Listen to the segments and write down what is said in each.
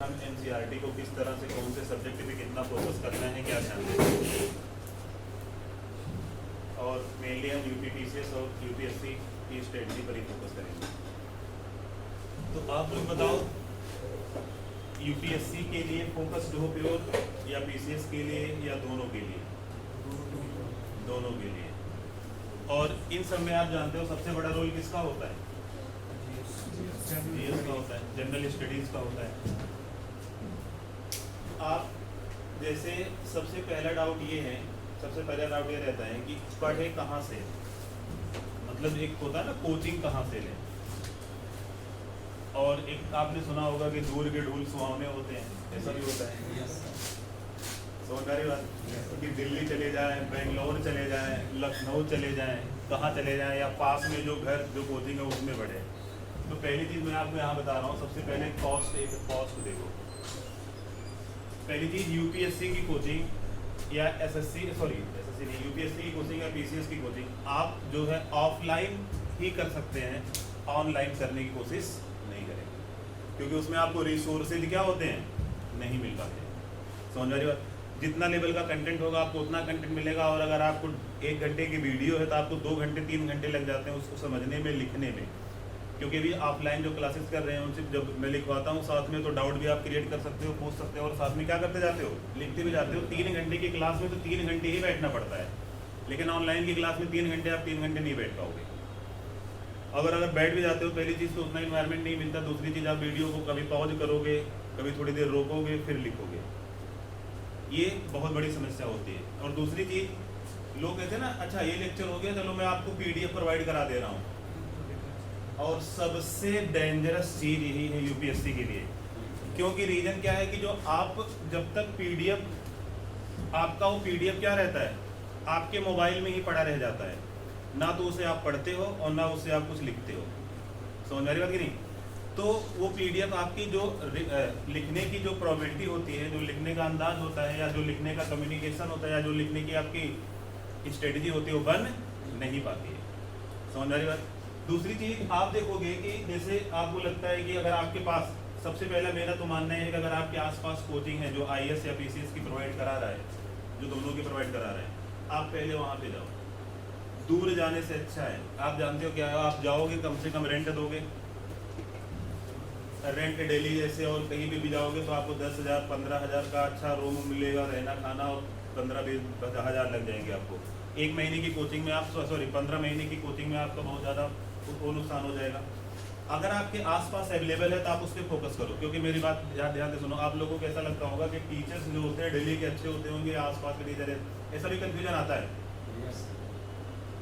हम एनसीईआरटी को किस तरह से कौन से सब्जेक्ट पे कितना फोकस करना है, क्या ध्यान देना है, और मेनली हम यूपीपीसीएस और यूपीएससी की स्ट्रेटजी पर ही फोकस करेंगे। तो आप लोग बताओ, यूपीएससी के लिए फोकस्ड हो प्योर, या पीसीएस के लिए, या दोनों के लिए? दोनों के लिए। और इन सब में आप जानते हो सबसे बड़ा रोल किसका होता है? जीएस का होता है, जनरल स्टडीज का होता है। आप जैसे सबसे पहला डाउट ये रहता है कि पढ़े कहाँ से, मतलब एक होता है ना कोचिंग कहाँ से लें, और एक आपने सुना होगा कि दूर के ढूल सुहावने होते हैं, ऐसा भी होता है। समझदारी बात कि दिल्ली चले जाएं, बेंगलोर चले जाएं, लखनऊ चले जाएं, कहाँ चले जाएं, या पास में जो घर जो कोचिंग है उसमें पढ़े। तो पहली चीज़ मैं आपको यहाँ बता रहा हूँ, सबसे पहले कॉस्ट देखो। पहली चीज़ यूपीएससी की कोचिंग या एसएससी नहीं, यूपीएससी की कोचिंग या पीसीएस की कोचिंग आप जो है ऑफलाइन ही कर सकते हैं, ऑनलाइन करने की कोशिश नहीं करेंगे, क्योंकि उसमें आपको रिसोर्सेज क्या होते हैं, नहीं मिल पाते। समझ रही बात? जितना लेवल का कंटेंट होगा आपको उतना कंटेंट मिलेगा, और अगर आपको 1 घंटे की वीडियो है तो आपको 2 घंटे 3 घंटे लग जाते हैं उसको समझने में, लिखने में। क्योंकि अभी ऑफलाइन जो क्लासेस कर रहे हैं उनसे जब मैं लिखवाता हूँ साथ में, तो डाउट भी आप क्रिएट कर सकते हो, पूछ सकते हो, और साथ में क्या करते जाते हो, लिखते भी जाते हो। 3 घंटे की क्लास में तो 3 घंटे ही बैठना पड़ता है, लेकिन ऑनलाइन की क्लास में 3 घंटे आप 3 घंटे नहीं बैठ पाओगे। अगर बैठ भी जाते हो, पहली चीज़ तो उतना इन्वायरमेंट नहीं मिलता, दूसरी चीज़ आप वीडियो को कभी पॉज करोगे, कभी थोड़ी देर रोकोगे, फिर लिखोगे, ये बहुत बड़ी समस्या होती है। और दूसरी चीज़, लोग कहते हैं ना, अच्छा ये लेक्चर हो गया, चलो मैं आपको पीडीएफ प्रोवाइड करा दे रहा हूँ। और सबसे डेंजरस चीज़ यही है यूपीएससी के लिए, क्योंकि रीज़न क्या है कि जो आप जब तक पीडीएफ, आपका वो पीडीएफ क्या रहता है, आपके मोबाइल में ही पड़ा रह जाता है, ना तो उसे आप पढ़ते हो और ना उससे आप कुछ लिखते हो। समझ आ रही बात कि नहीं? तो वो पीडीएफ आपकी जो लिखने की जो प्रोबेबिलिटी होती है, जो लिखने का अंदाज होता है, या जो लिखने का कम्युनिकेशन होता है, या जो लिखने की आपकी स्ट्रेटजी होती है, वो बन नहीं पाती है। समझ आ रही बात? दूसरी चीज़ आप देखोगे कि जैसे आपको लगता है कि अगर आपके पास, सबसे पहला मेरा तो मानना है कि अगर आपके आसपास कोचिंग है जो आईएएस या पीसीएस की प्रोवाइड करा रहा है, जो दोनों की प्रोवाइड करा रहा है, आप पहले वहाँ पे जाओ। दूर जाने से अच्छा है, आप जानते हो क्या है, आप जाओगे कम से कम रेंट दोगे, रेंट डेली जैसे, और कहीं भी जाओगे तो आपको 10,000 15,000 का अच्छा रूम मिलेगा, रहना खाना, और 15-20 हज़ार लग जाएंगे आपको। 1 महीने की कोचिंग में आप 15 महीने की कोचिंग में आपका बहुत ज़्यादा वो नुकसान हो जाएगा। अगर आपके आसपास अवेलेबल है तो आप उस पर फोकस करो, क्योंकि मेरी बात ध्यान से सुनो। आप लोगों को ऐसा लगता होगा कि टीचर्स जो होते हैं दिल्ली के अच्छे होते होंगे, आसपास के टीचर है, ऐसा भी कन्फ्यूजन आता है।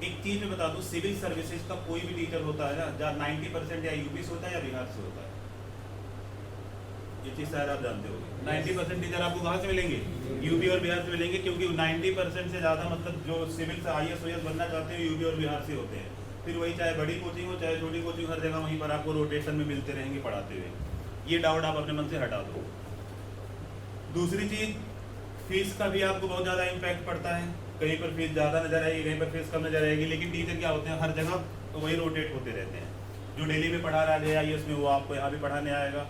एक चीज़ मैं बता दूँ, सिविल सर्विसेज का कोई भी टीचर होता है ना, जहाँ 90% या यूपी से होता है या बिहार से होता है, ये चीज़ शायद आप जानते होंगे। 90% टीचर आपको कहाँ से मिलेंगे, यूपी और बिहार से मिलेंगे, क्योंकि 90% से ज़्यादा मतलब जो सिविल से आईएएस ओएएस बनना चाहते हैं यूपी और बिहार से होते हैं। फिर वही चाहे बड़ी कोचिंग हो चाहे छोटी कोचिंग, हर जगह वहीं पर आपको रोटेशन में मिलते रहेंगे पढ़ाते हुए। ये डाउट आप अपने मन से हटा दो। दूसरी चीज़, फीस का भी आपको बहुत ज़्यादा इम्पैक्ट पड़ता है। कहीं पर फीस ज़्यादा नजर आएगी, कहीं पर फीस कम नजर आएगी, लेकिन टीचर क्या होते हैं, हर जगह तो वही रोटेट होते रहते हैं। जो दिल्ली में पढ़ा रहा है आईएएस में, वो आपको यहाँ भी पढ़ाने आएगा,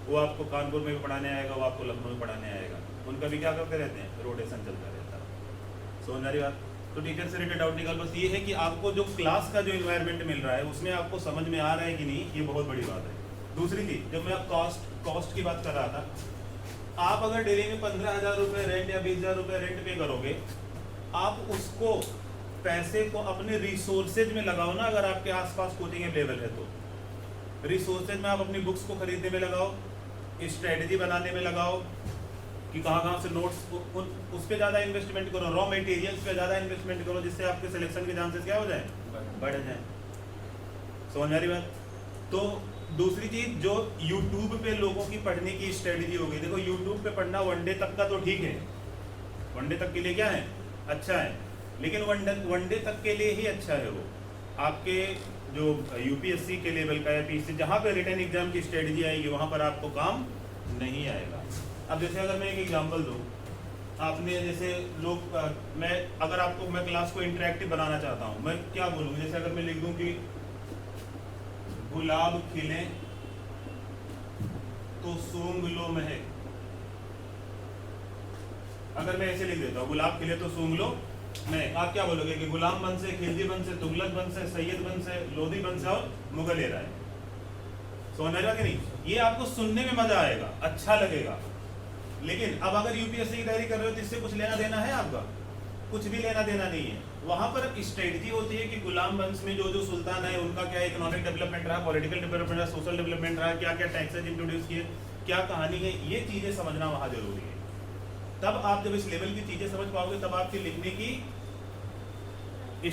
वो आपको कानपुर में भी पढ़ाने आएगा, वो आपको लखनऊ में पढ़ाने आएगा। उनका भी क्या करते रहते हैं, रोटेशन चलता रहता है। समझ आ रही बात? तो टीचर से रिलेटेड डाउट निकाल, बस ये है कि आपको जो क्लास का जो इन्वायरमेंट मिल रहा है उसमें आपको समझ में आ रहा है कि नहीं, ये बहुत बड़ी बात है। दूसरी चीज़, जब मैं कॉस्ट की बात कर रहा था, आप अगर डेली में 15,000 रुपये रेंट या 20,000 रुपये रेंट पे करोगे, आप उसको पैसे को अपने रिसोर्सेज में लगाओ ना। अगर आपके आसपास कोचिंग अवेलेबल है तो रिसोर्सेज में आप अपनी बुक्स को खरीदने में लगाओ, स्ट्रेटजी बनाने में लगाओ कि कहाँ से नोट्स, उस पर ज़्यादा इन्वेस्टमेंट करो, रॉ मटेरियल्स पे ज़्यादा इन्वेस्टमेंट करो, जिससे आपके सिलेक्शन के चांसेस क्या हो जाए, बढ़ जाए। समझ आ रही बात? तो दूसरी चीज़, जो यूट्यूब पे लोगों की पढ़ने की स्ट्रेटजी हो गई, देखो यूट्यूब पे पढ़ना वनडे तक का तो ठीक है, वनडे तक के लिए क्या है, अच्छा है, लेकिन वनडे तक के लिए ही अच्छा है वो। आपके जो यूपीएससी के लेवल का है, पीसी जहाँ पे रिटन एग्जाम की स्ट्रेटजी आएगी वहाँ पर आपको काम नहीं आएगा। अब जैसे अगर मैं एक एग्जांपल दूँ, आपने जैसे लोग अगर आपको मैं क्लास को इंटरेक्टिव बनाना चाहता हूँ, मैं क्या बोलूँ, जैसे अगर मैं लिख दूँ कि गुलाब खिले तो सूंघ लो महक। अगर मैं ऐसे लिख देता हूँ गुलाब खिले तो सूंघ लो महक, आप क्या बोलोगे कि गुलाम बन से, खिलजी बन से, तुगलक बन से, सैयद बन से, लोधी बन से और मुगल एरा है। समझ आएगा कि नहीं? ये आपको सुनने में मजा आएगा, अच्छा लगेगा। लेकिन अब अगर यूपीएससी की तैयारी कर रहे हो तो इससे कुछ लेना देना है आपका? कुछ भी लेना देना नहीं है। वहां पर स्ट्रेटजी होती है कि गुलाम वंश में जो जो सुल्तान है उनका क्या इकोनॉमिक डेवलपमेंट रहा, पॉलिटिकल डेवलपमेंट रहा, सोशल डेवलपमेंट रहा, क्या क्या टैक्सेस इंट्रोड्यूस किए, क्या कहानी है, ये चीजें समझना वहां जरूरी है। तब आप जब इस लेवल की चीजें समझ पाओगे तब आपकी लिखने की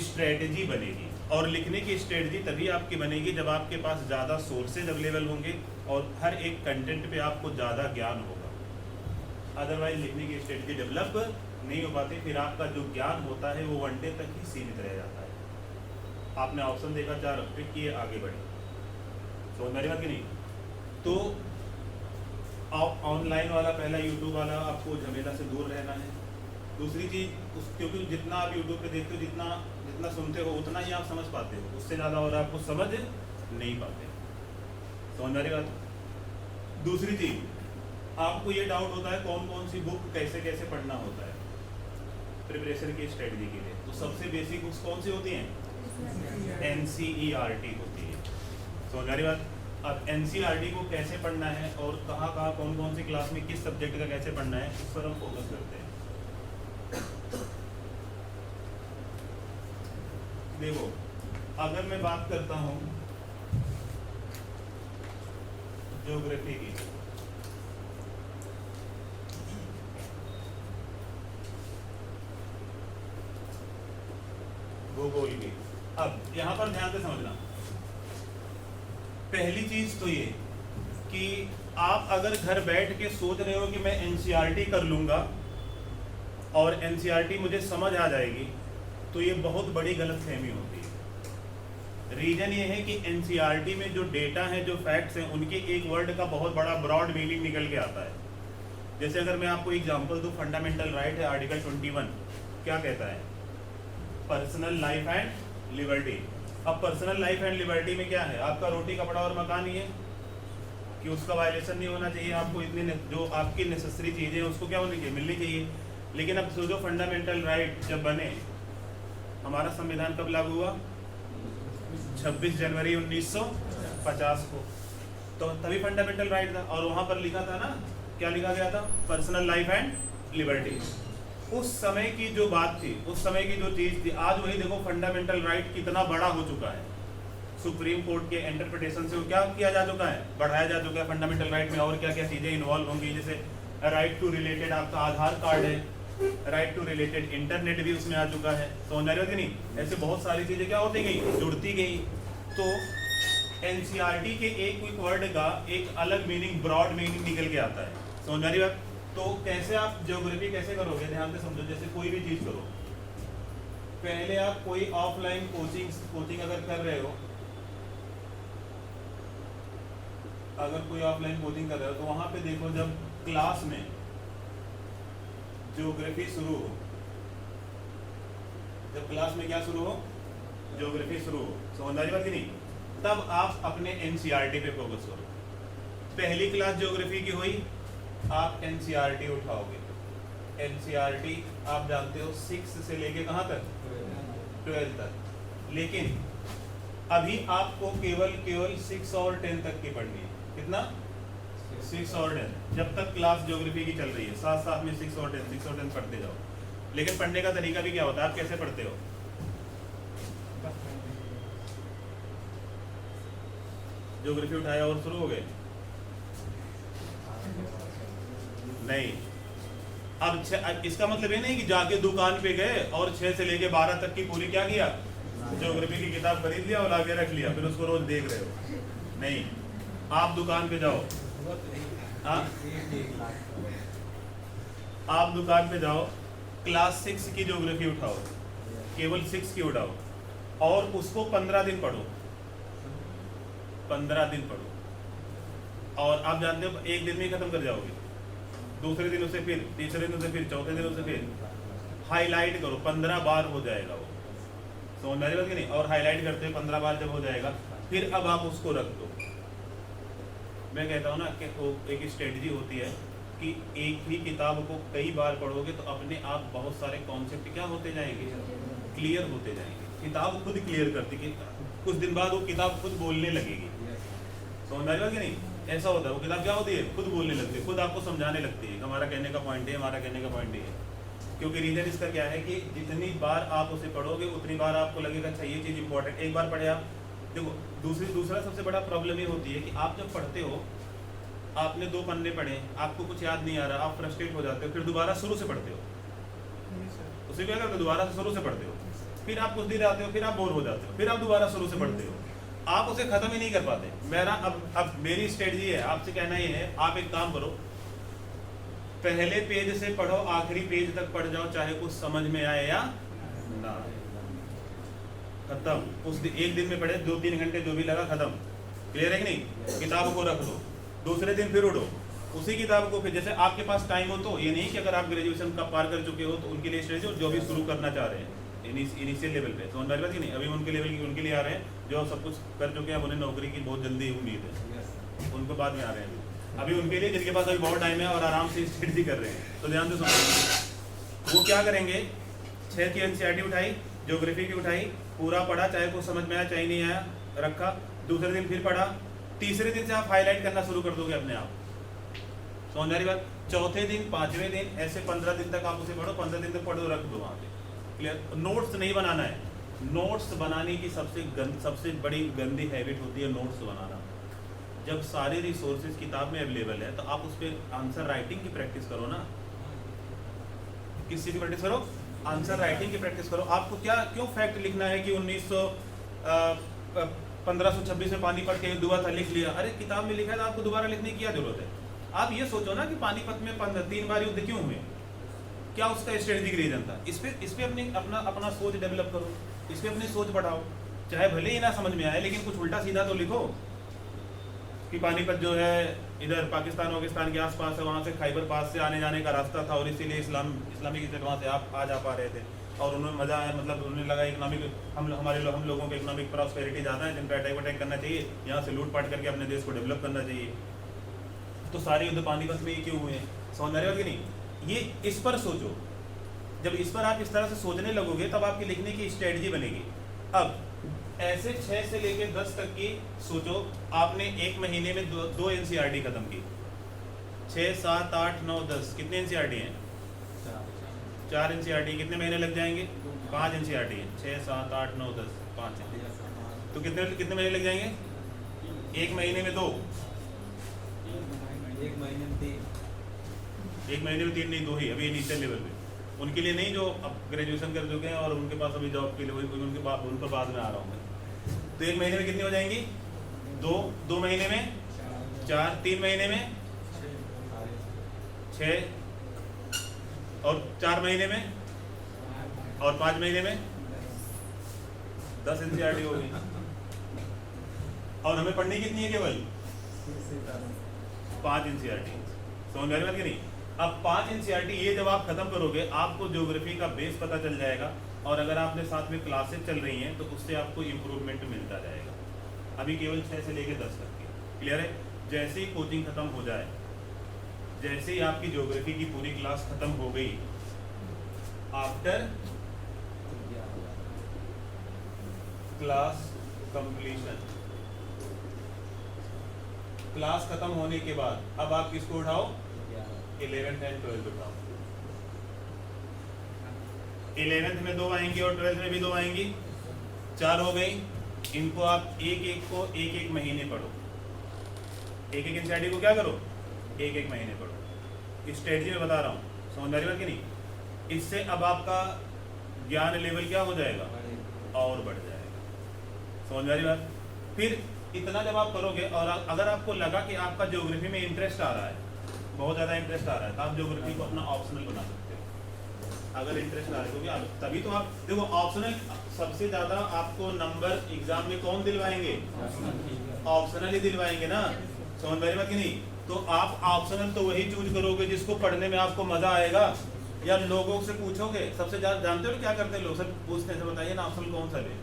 स्ट्रेटजी बनेगी। और लिखने की स्ट्रेटजी तभी आपकी बनेगी जब आपके पास ज़्यादा सोर्सेज अवेलेबल होंगे और हर एक कंटेंट पे आपको ज़्यादा ज्ञान होगा। अदरवाइज लिखने की स्ट्रेटजी डेवलप नहीं हो पाती, फिर आपका जो ज्ञान होता है वो वनडे तक ही सीमित रह जाता है। आपने ऑप्शन देखा 4 पिक किए, आगे बढ़े। समझ मेरी बात की नहीं? तो ऑनलाइन वाला पहला यूट्यूब वाला आपको झमेला से दूर रहना है। दूसरी चीज़ क्योंकि जितना आप यूट्यूब पे देखते हो, जितना सुनते हो उतना ही आप समझ पाते हो, उससे ज़्यादा और आपको समझ नहीं पाते। समझ मेरी बात? दूसरी चीज़ आपको ये डाउट होता है कौन कौन सी बुक कैसे कैसे पढ़ना होता है प्रिपरेशन की स्ट्रेटजी के लिए। तो सबसे बेसिक बुक्स कौन सी होती हैं? NCERT होती है। समझ मेरी बात? अब NCERT को कैसे पढ़ना है और कहाँ कहाँ कौन कौन सी क्लास में किस सब्जेक्ट का कैसे पढ़ना है, उस पर हम फोकस करते हैं। देखो, अगर मैं बात करता हूँ ज्योग्राफी की, भूगोल की, अब यहाँ पर ध्यान से समझना। पहली चीज तो ये कि आप अगर घर बैठ के सोच रहे हो कि मैं NCERT कर लूंगा और NCERT मुझे समझ आ जाएगी, तो ये बहुत बड़ी गलतफहमी होती है। रीजन ये है कि NCERT में जो डेटा है, जो फैक्ट्स हैं, उनके एक वर्ड का बहुत बड़ा ब्रॉड मीनिंग निकल के आता है। जैसे अगर मैं आपको एग्जांपल दूं, फंडामेंटल राइट है आर्टिकल 21, क्या कहता है? Personal life and liberty. अब पर्सनल लाइफ एंड लिबर्टी में क्या है? आपका रोटी कपड़ा और मकान ही है कि उसका वायलेशन नहीं होना चाहिए। आपको इतनी जो आपकी नेसेसरी चीज़ें हैं उसको क्या होनी चाहिए? मिलनी चाहिए। लेकिन अब जो फंडामेंटल राइट जब बने, हमारा संविधान कब लागू हुआ? 26 जनवरी 1950 को। तो तभी फंडामेंटल राइट था और वहाँ पर लिखा था ना, क्या लिखा गया था? Personal life and liberty. उस समय की जो बात थी, उस समय की जो चीज़ थी, आज वही देखो फंडामेंटल राइट कितना बड़ा हो चुका है। सुप्रीम कोर्ट के इंटरप्रिटेशन से वो क्या किया जा चुका है? बढ़ाया जा चुका है फंडामेंटल राइट में। और क्या क्या चीज़ें इन्वॉल्व होंगी, जैसे राइट टू रिलेटेड आपका आधार कार्ड है, राइट टू रिलेटेड इंटरनेट भी उसमें आ चुका है। समझ आ रही होती नहीं? ऐसे बहुत सारी चीज़ें क्या होती गई, जुड़ती गई। तो NCERT के एक क्विक वर्ड का एक अलग मीनिंग, ब्रॉड मीनिंग निकल के आता है। समझ आ रही बात? तो कैसे आप ज्योग्राफी कैसे करोगे? ध्यान से समझो। जैसे कोई भी चीज़ करो, पहले आप कोई ऑफलाइन कोचिंग अगर कर रहे हो, अगर कोई ऑफलाइन कोचिंग कर रहे हो तो वहाँ पे देखो, जब क्लास में ज्योग्राफी शुरू हो, जब क्लास में क्या शुरू हो? ज्योग्राफी शुरू हो। समझ आ रही बात कि नहीं? तब आप अपने NCERT पे फोकस करो। पहली क्लास ज्योग्राफी की हुई, आप NCERT उठाओगे। NCERT आप जानते हो 6 से लेके कहाँ तक? 12 तक। लेकिन अभी आपको केवल 6 और 10 तक की पढ़नी है। कितना? 6 और 10। जब तक क्लास ज्योग्राफी की चल रही है, साथ साथ में 6 और 10 पढ़ते जाओ। लेकिन पढ़ने का तरीका भी क्या होता है? आप कैसे पढ़ते हो? ज्योग्राफी उठाया और शुरू हो गए? नहीं। अब इसका मतलब ये नहीं कि जाके दुकान पे गए और 6 से लेके 12 तक की पूरी क्या किया? ज्योग्राफी की किताब खरीद लिया और आगे रख लिया, फिर उसको रोज देख रहे हो। नहीं, आप दुकान पे जाओ, आप दुकान पे जाओ, क्लास 6 की ज्योग्राफी उठाओ, केवल 6 की उठाओ और उसको 15 दिन पढ़ो। 15 दिन पढ़ो और आप जानते हो एक दिन में ही खत्म कर जाओगे। दूसरे दिन उसे फिर, तीसरे दिन उसे फिर, चौथे दिन उसे फिर हाईलाइट करो। 15 बार हो जाएगा वो। समझ में आ रही बात कि नहीं? और हाईलाइट करते हुए 15 बार जब हो जाएगा, फिर अब आप उसको रख दो। मैं कहता हूँ ना कि वो एक स्ट्रेटजी होती है कि एक ही किताब को कई बार पढ़ोगे तो अपने आप बहुत सारे कॉन्सेप्ट क्या होते जाएंगे, क्लियर होते जाएंगे। किताब खुद क्लियर करती कि कुछ दिन बाद वो किताब खुद बोलने लगेगी। समझ में आ कि नहीं? ऐसा होता है, वो किताब क्या होती है, खुद बोलने लगती है, खुद आपको समझाने लगती है हमारा कहने का पॉइंट है, हमारा कहने का पॉइंट है। क्योंकि रीजन इसका क्या है कि जितनी बार आप उसे पढ़ोगे उतनी बार आपको लगेगा अच्छा ये चीज़ इंपॉर्टेंट। एक बार पढ़े आप, देखो दूसरा सबसे बड़ा प्रॉब्लम ये होती है कि आप जब पढ़ते हो, आपने 2 पन्ने पढ़े, आपको कुछ याद नहीं आ रहा, आप फ्रस्ट्रेट हो जाते हो, फिर दोबारा शुरू से पढ़ते हो। उसे क्या करते हो, दोबारा से शुरू से पढ़ते हो, फिर आप कुछ दिन आते हो, फिर आप बोर हो जाते हो, फिर आप दोबारा शुरू से पढ़ते हो, आप उसे खत्म ही नहीं कर पाते। मेरा अब मेरी स्ट्रेटजी है, आपसे कहना ये है, आप एक काम करो, पहले पेज से पढ़ो, आखिरी पेज तक पढ़ जाओ, चाहे कुछ समझ में आए या ना, खत्म। उस एक दिन में पढ़े, 2-3 घंटे जो भी लगा, खत्म। क्लियर है कि नहीं? किताब को रख दो, दूसरे दिन फिर उठो, उसी किताब को फिर, जैसे आपके पास टाइम हो तो, ये नहीं कि अगर आप ग्रेजुएशन का पार कर चुके हो तो उनके लिए स्ट्रेटजी, जो भी शुरू करना चाह रहे हैं इनिशियल लेवल पे, समझ में नहीं, अभी उनके लेवल की उनके लिए आ रहे हैं, जो सब कुछ कर चुके हैं, उन्हें नौकरी की बहुत जल्दी उम्मीद है, उनको बाद में आ रहे हैं। अभी उनके लिए जिनके पास अभी बहुत टाइम है और आराम से स्ट्रेटजी कर रहे हैं, तो ध्यान से सुनो। वो क्या करेंगे, 6 की एनसीईआरटी उठाई, ज्योग्राफी की उठाई, पूरा पढ़ा, चाहे कुछ समझ में आया चाहे नहीं आया, रखा, दूसरे दिन फिर पढ़ा, तीसरे दिन से आप हाईलाइट करना शुरू कर दोगे अपने आप। समझ आ रही बात? चौथे दिन, 5वें दिन, ऐसे 15 दिन तक आप उसे पढ़ो, 15 दिन तक पढ़ो, रख दो वहाँ पे। क्लियर? नोट्स नहीं बनाना है। नोट्स बनाने की सबसे बड़ी गंदी हैबिट होती है नोट्स बनाना। जब सारे रिसोर्सेज किताब में अवेलेबल है तो आप उस पर आंसर राइटिंग की प्रैक्टिस करो ना। किस चीज़ की प्रैक्टिस करो? आंसर राइटिंग की प्रैक्टिस करो। आपको क्यों फैक्ट लिखना है कि 1526 में पानीपत के युद्ध हुआ था, लिख लिया? अरे किताब में लिखा है तो आपको दोबारा लिखने की क्या जरूरत है? आप ये सोचो ना कि पानीपत में 3 बार युद्ध क्यों हुए, क्या उसका स्ट्रेटेजिक रीजन था। इस पे अपना सोच डेवलप करो, इस पे अपनी सोच बढ़ाओ। चाहे भले ही ना समझ में आए, लेकिन कुछ उल्टा सीधा तो लिखो कि पानीपत जो है इधर पाकिस्तान के आसपास है, वहाँ से खैबर पास से आने जाने का रास्ता था और इसीलिए इस्लामिक स्टेट वहाँ से आप आ जा पा रहे थे। और उन्हें मजा आया, मतलब उन्हें लगा इकोनॉमिक हम लोगों को इकोनॉमिक प्रॉस्पेरिटी ज़्यादा है, जिनको अटैक करना चाहिए, यहाँ से लूटपाट करके अपने देश को डेवलप करना चाहिए। तो सारे युद्ध पानीपत में ही क्यों हुए? समझ रहे हो कि नहीं? ये इस पर सोचो। जब इस पर आप इस तरह से सोचने लगोगे तब आपकी लिखने की स्ट्रेटजी बनेगी। अब ऐसे 6 से लेकर 10 तक की सोचो। आपने 1 महीने में 2 एनसीईआरटी खत्म की। 6, 7, 8, 9, 10 कितने एनसीईआरटी हैं? 4 एनसीईआरटी। कितने महीने लग जाएंगे? 5 एनसीईआरटी हैं। 6, 7, 8, 9, 10 5 तो कितने महीने लग जाएंगे? 1 महीने में 2, 1 महीने में 3, 1 महीने में 3 नहीं, 2 ही अभी इनिशियल लेवल पे। उनके लिए नहीं जो अब ग्रेजुएशन कर चुके हैं और उनके पास अभी जॉब के लिए उन पर बाद में आ रहा हूँ मैं। तो 1 महीने में कितनी हो जाएंगी? 2 महीने में 4, 3 महीने में 6 और 4 महीने में और 5 महीने में 10 एनसीईआरटी हो गई। और हमें पढ़नी कितनी है? केवल 5 एनसीईआरटी। समझ में आ रही बात कि नहीं? अब 5 एनसीईआरटी ये जब आप खत्म करोगे, आपको ज्योग्राफी का बेस पता चल जाएगा, और अगर आपने साथ में क्लासेस चल रही हैं तो उससे आपको इम्प्रूवमेंट मिलता जाएगा। अभी केवल 6 से लेकर 10 तक की। क्लियर है? जैसे ही कोचिंग खत्म हो जाए, जैसे ही आपकी ज्योग्राफी की पूरी क्लास खत्म हो गई, आफ्टर क्लास कंप्लीशन, क्लास खत्म होने के बाद अब आप किसको उठाओ? 11th एंड 12th उठाओ। 11th में 2 आएंगी और 12th में भी 2 आएंगी, 4 हो गई। इनको आप एक महीने पढ़ो। एक एनसीईआरटी को क्या करो? एक महीने पढ़ो। स्ट्रेटजी में बता रहा हूँ, समझ आ रही बात कि नहीं? इससे अब आपका ज्ञान लेवल क्या हो जाएगा? और बढ़ जाएगा। समझ आ रही बात? फिर इतना जब आप करोगे, और अगर आपको लगा कि आपका ज्योग्राफी में इंटरेस्ट आ रहा है, बहुत ज़्यादा इंटरेस्ट आ रहा है, तो आप ज्योग्राफी को अपना ऑप्शनल बना सकते हो। अगर इंटरेस्ट आ रहा है, क्योंकि तभी तो आप देखो, ऑप्शनल सबसे ज़्यादा आपको नंबर एग्जाम में कौन दिलवाएंगे? ऑप्शनल ही दिलवाएंगे ना। समझ में आ रही बात कि नहीं? तो आप ऑप्शनल तो वही चूज करोगे जिसको पढ़ने में आपको मजा आएगा। या लोगों से पूछोगे, सबसे ज़्यादा जानते हो क्या करते हैं लोग? सब पूछते हैं, बताइए ना ऑप्शनल कौन सा ले।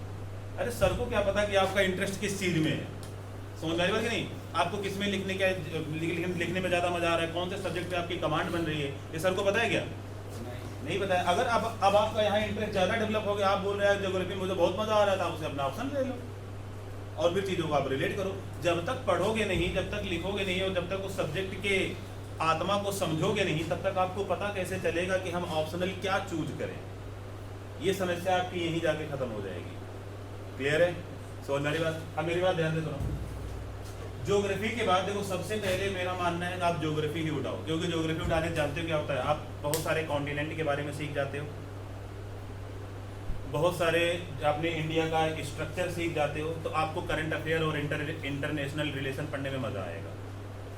अरे सर को क्या पता कि आपका इंटरेस्ट किस चीज़ में है। समझ आ रही बात कि नहीं? आपको किस में लिखने में ज़्यादा मजा आ रहा है, कौन से सब्जेक्ट पे आपकी कमांड बन रही है, ये सर को पता है क्या? नहीं पता है। अगर अब आपका यहाँ इंटरेस्ट ज़्यादा डेवलप हो गया, आप बोल रहे हैं ज्योग्राफी मुझे बहुत मजा आ रहा था, उसे अपना ऑप्शन ले लो और फिर चीज़ों को आप रिलेट करो। जब तक पढ़ोगे नहीं, जब तक लिखोगे नहीं और जब तक उस सब्जेक्ट के आत्मा को समझोगे नहीं, तब तक आपको पता कैसे चलेगा कि हम ऑप्शनल क्या चूज करें। ये समस्या आपकी यहीं जाके खत्म हो जाएगी। क्लियर है? समझ मेरी बात? अब मेरी बात ध्यान से सुनो। ज्योग्राफी के बाद देखो, सबसे पहले मेरा मानना है कि आप ज्योग्राफी ही उठाओ, क्योंकि ज्योग्राफी उठाने जानते हो क्या होता है, आप बहुत सारे कॉन्टिनेंट के बारे में सीख जाते हो, बहुत सारे अपने इंडिया का स्ट्रक्चर सीख जाते हो, तो आपको करंट अफेयर और इंटरनेशनल रिलेशन पढ़ने में मजा आएगा।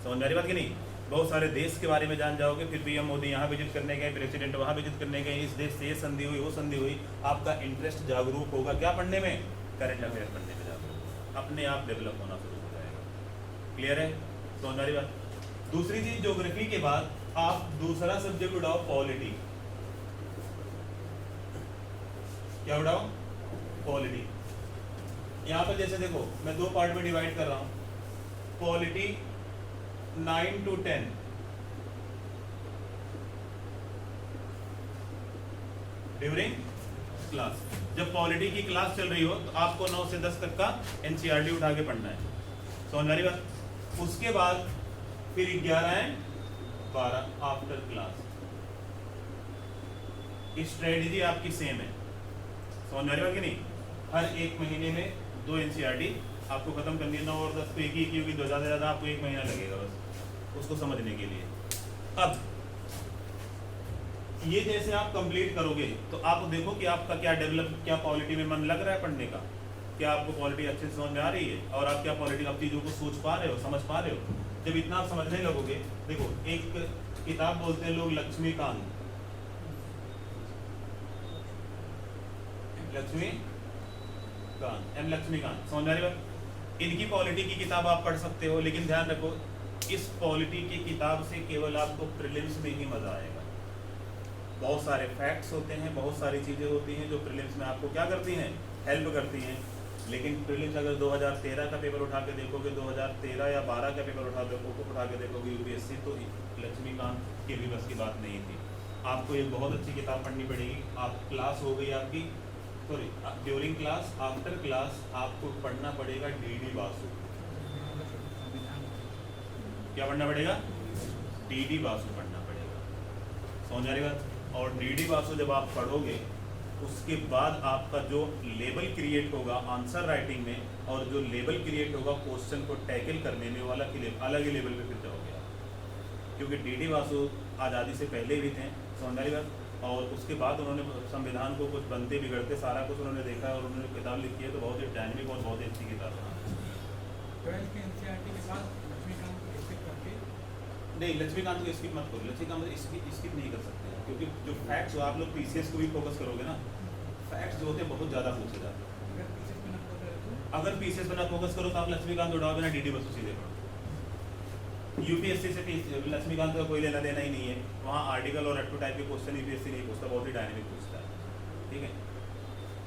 समझ मेरी बात कि नहीं? बहुत सारे देश के बारे में जान जाओगे, फिर पीएम मोदी यहाँ विजिट करने गए, प्रेसिडेंट वहाँ विजिट करने गए, इस देश से ये संधि हुई, वो संधि हुई, आपका इंटरेस्ट जागरूक होगा क्या पढ़ने में? करंट अफेयर पढ़ने में जागरूक, अपने आप डेवलप होना शुरू हो जाएगा। क्लियर है? समझ मेरी बात? दूसरी चीज, ज्योग्राफी के बाद आप दूसरा सब्जेक्ट उठाओ, पॉलिटी। क्या उठाओ? पॉलिटी। यहाँ पर जैसे देखो, मैं 2 पार्ट में डिवाइड कर रहा हूँ। Polity 9 to 10, during class. जब पॉलिटी की क्लास चल रही हो तो आपको 9 से 10 तक का एनसीईआरटी उठा के पढ़ना है। समझ रही बात? उसके बाद फिर 11 एंड 12 आफ्टर क्लास। स्ट्रेटजी आपकी सेम है। समझ रही बात कि नहीं? हर एक महीने में 2 एनसीईआरटी आपको खत्म करनी है। 9 और 10 को एक ही क्योंकि ज़्यादा आपको 1 महीना लगेगा बस उसको समझने के लिए। अब ये जैसे आप कंप्लीट करोगे तो आप देखो कि आपका क्या डेवलप, क्या पॉलिटी में मन लग रहा है पढ़ने का, क्या आपको पॉलिटी अच्छे से समझ में आ रही है और आप क्या पॉलिटी आप चीज़ों को सोच पा रहे हो, समझ पा रहे हो। जब इतना आप समझने लगोगे, देखो एक किताब बोलते हैं लोग लक्ष्मीकांत, एम लक्ष्मीकांत, समझ आ रही बात? इनकी पॉलिटी की किताब आप पढ़ सकते हो, लेकिन ध्यान रखो इस पॉलिटी की किताब से केवल आपको प्रीलिम्स में ही मजा आएगा। बहुत सारे फैक्ट्स होते हैं, बहुत सारी चीज़ें होती हैं जो प्रीलिम्स में आपको क्या करती हैं, हेल्प करती हैं। लेकिन प्रीलिम्स अगर 2013 का पेपर उठा के देखोगे, 2013 या 12 का पेपर उठा के देखोगे यूपीएससी, तो लक्ष्मीकांत की भी बस की बात नहीं थी। आपको एक बहुत अच्छी किताब पढ़नी पड़ेगी। आप क्लास हो गई आपकी, sorry during class, after class आपको पढ़ना पड़ेगा डीडी बासु। क्या पढ़ना पड़ेगा? डीडी बासु पढ़ना पड़ेगा। समझ आ रही बात? और डीडी बासु जब आप पढ़ोगे उसके बाद आपका जो लेवल क्रिएट होगा आंसर राइटिंग में, और जो लेवल क्रिएट होगा क्वेश्चन को टैकल करने में, वो अलग ही लेवल पे फिर जाओगे आप। क्योंकि डीडी बासु आज़ादी से पहले भी थे, समझ आ रही बात? और उसके बाद उन्होंने संविधान को कुछ बनते बिगड़ते सारा कुछ उन्होंने देखा और उन्होंने किताब लिखी है, तो बहुत ही डायनेमिक और बहुत ही अच्छी किताब है। नहीं, लक्ष्मीकांत को स्किप मत करो, लक्ष्मीकांत स्किप नहीं कर सकते हैं, क्योंकि जो फैक्ट्स हो, आप लोग पीसीएस को भी फोकस करोगे ना, फैक्ट्स जो होते हैं बहुत ज़्यादा पूछे जाते हैं। अगर पीसीएस पर ना फोकस करो तो आप लक्ष्मीकांत उठाओगे ना, डीडी बसु सीधे पढ़ो। यूपीएससी से लक्ष्मीकांत का कोई लेना देना ही नहीं है। वहाँ आर्टिकल और एटू टाइप के क्वेश्चन यूपीएससी नहीं पूछता, बहुत ही डायनेमिक पूछता है। ठीक है,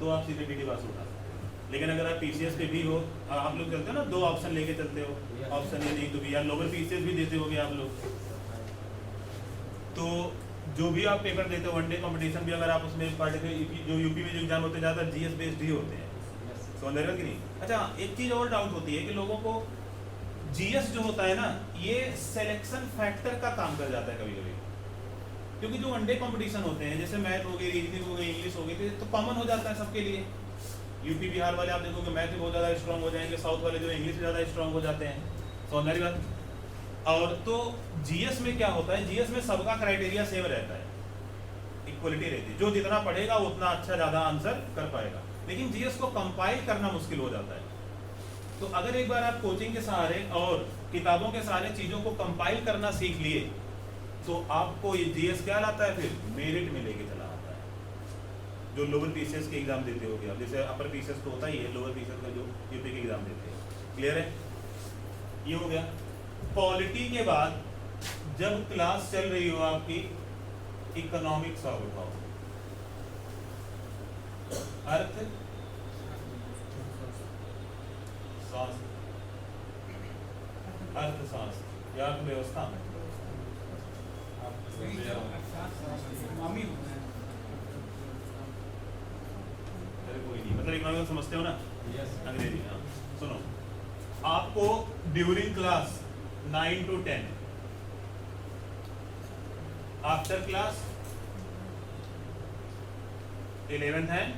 तो आप सीधे डीडी बासु उठा सकते हैं। लेकिन अगर आप पीसीएस पे भी हो, आप लोग चलते हो ना 2 ऑप्शन लेके चलते हो, ऑप्शन ए नहीं तो बी, या लोअर पीसीएस भी देते होगे आप लोग, तो जो भी आप पेपर देते हो वनडे कंपटीशन भी, अगर आप उसमें पार्टिसिपेट, जो यूपी में जो एग्जाम होते हैं ज़्यादातर जीएस बेस्ड ही होते हैं। समझ रहे हो कि नहीं? अच्छा, एक चीज़ और डाउट होती है कि लोगों को जीएस जो होता है ना, ये सिलेक्शन फैक्टर का काम कर जाता है कभी कभी, क्योंकि जो वनडे कंपटीशन होते हैं जैसे मैथ हो गई, रीजनिंग हो गई, इंग्लिश हो गई, तो कॉमन हो जाता है सबके लिए। यूपी बिहार वाले आप देखोगे मैथ में बहुत ज़्यादा स्ट्रांग हो जाएंगे, साउथ वाले जो इंग्लिश में ज़्यादा स्ट्रांग हो जाते हैं। समझ रही बात? और तो जीएस में क्या होता है, जीएस में सबका क्राइटेरिया सेम रहता है, इक्वलिटी रहती है, जो जितना पढ़ेगा वो उतना अच्छा ज़्यादा आंसर कर पाएगा। लेकिन जीएस को कंपाइल करना मुश्किल हो जाता है। तो अगर एक बार आप कोचिंग के सहारे और किताबों के सहारे चीज़ों को कंपाइल करना सीख लिए, तो आपको ये जीएस क्या लाता है, फिर मेरिट में लेके चला आता है। जो लोअर पीसीएस के एग्जाम देते हो आप, जैसे अपर पीसीएस तो होता ही है, लोअर पीसीएस का जो यूपी के एग्जाम देते हैं। क्लियर है? ये हो गया। पॉलिटी के बाद जब क्लास चल रही हो आपकी, इकोनॉमिक्स आप उठाओ, अर्थ अर्थशास्त्र या अर्थव्यवस्था में। अरे कोई नहीं, मतलब इकोनॉमिक्स समझते हो ना? अंग्रेजी। हाँ सुनो, आपको during class 9 to 10, after class 11th and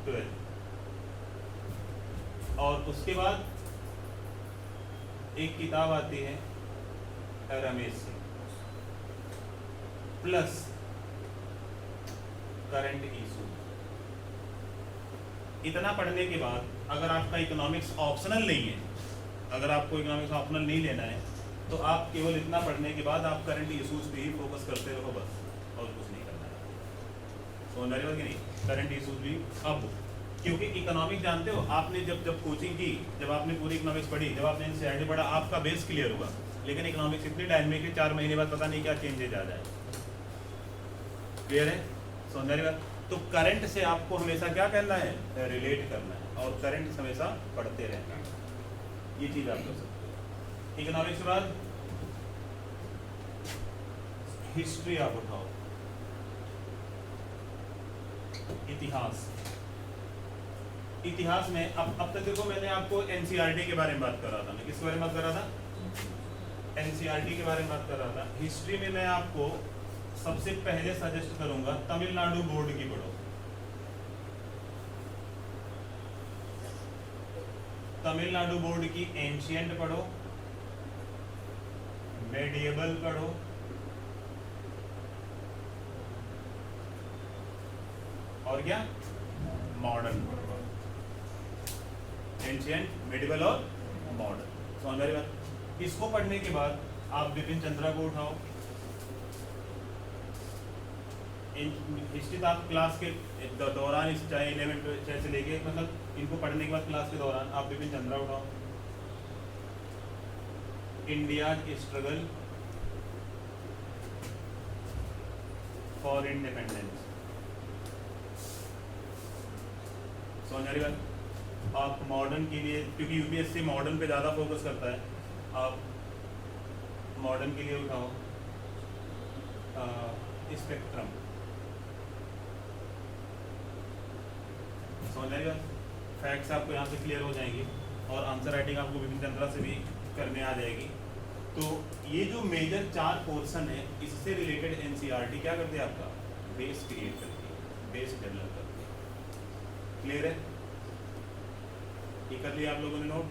12th, और उसके बाद एक किताब आती है रमेश से, प्लस करंट इशू। इतना पढ़ने के बाद अगर आपका इकोनॉमिक्स ऑप्शनल नहीं है, अगर आपको इकोनॉमिक्स ऑप्शनल नहीं लेना है, तो आप केवल इतना पढ़ने के बाद आप करंट इश्यूज पे ही फोकस करते रहो बस, और कुछ नहीं करना है। समझ आ रही बात कि नहीं? करंट इश्यूज भी अब, क्योंकि इकोनॉमिक्स जानते हो आपने, जब कोचिंग की, जब आपने पूरी इकोनॉमिक्स पढ़ी, जब आपने एनसीईआरटी पढ़ा, आपका बेस क्लियर होगा। लेकिन इकोनॉमिक्स इतनी डायनेमिक है, 4 महीने बाद पता नहीं क्या चेंजेज आ जाए। क्लियर है? समझ आ रही बात? तो करंट से आपको हमेशा क्या करना है? रिलेट करना है, और करंट से हमेशा पढ़ते रहना है। ये चीज आप कर सकते हो। इकोनॉमिक्स के बाद हिस्ट्री आप उठाओ, इतिहास। इतिहास में अब तक देखो, मैंने आपको एनसीईआरटी के बारे में बात कर रहा था। मैं किस बारे में बात कर रहा था? एनसीईआरटी के बारे में बात कर रहा था। हिस्ट्री में मैं आपको सबसे पहले सजेस्ट करूंगा तमिलनाडु बोर्ड की पढ़ो। तमिलनाडु बोर्ड की एंशिएंट पढ़ो, मेडिएवल पढ़ो, और क्या मॉडर्न पढ़ो। एंशिएंट, मेडिएवल और मॉडर्न। समझ रही बात? इसको पढ़ने के बाद आप बिपिन चंद्रा को उठाओ। हिस्ट्री तो आप क्लास के दौरान, चाहे 11 चाहे से लेके, मतलब इनको पढ़ने के बाद क्लास के दौरान आप बिपिन चंद्रा उठाओ। India struggle for independence. समझ आ रही बात? आप मॉडर्न के लिए, क्योंकि यूपीएससी मॉडर्न पे ज़्यादा फोकस करता है, आप मॉडर्न के लिए उठाओ स्पेक्ट्रम। समझ आ रही बात? फैक्ट्स आपको यहाँ से क्लियर हो जाएंगी, और आंसर राइटिंग आपको विपिन चंद्रा से भी करने आ जाएगी। तो ये जो मेजर 4 पोर्शन है, इससे रिलेटेड एनसीईआरटी क्या करती है? आपका बेस क्रिएट करती है, बेस डेवलप करती है। क्लियर है? ये कर लिया आप लोगों ने नोट?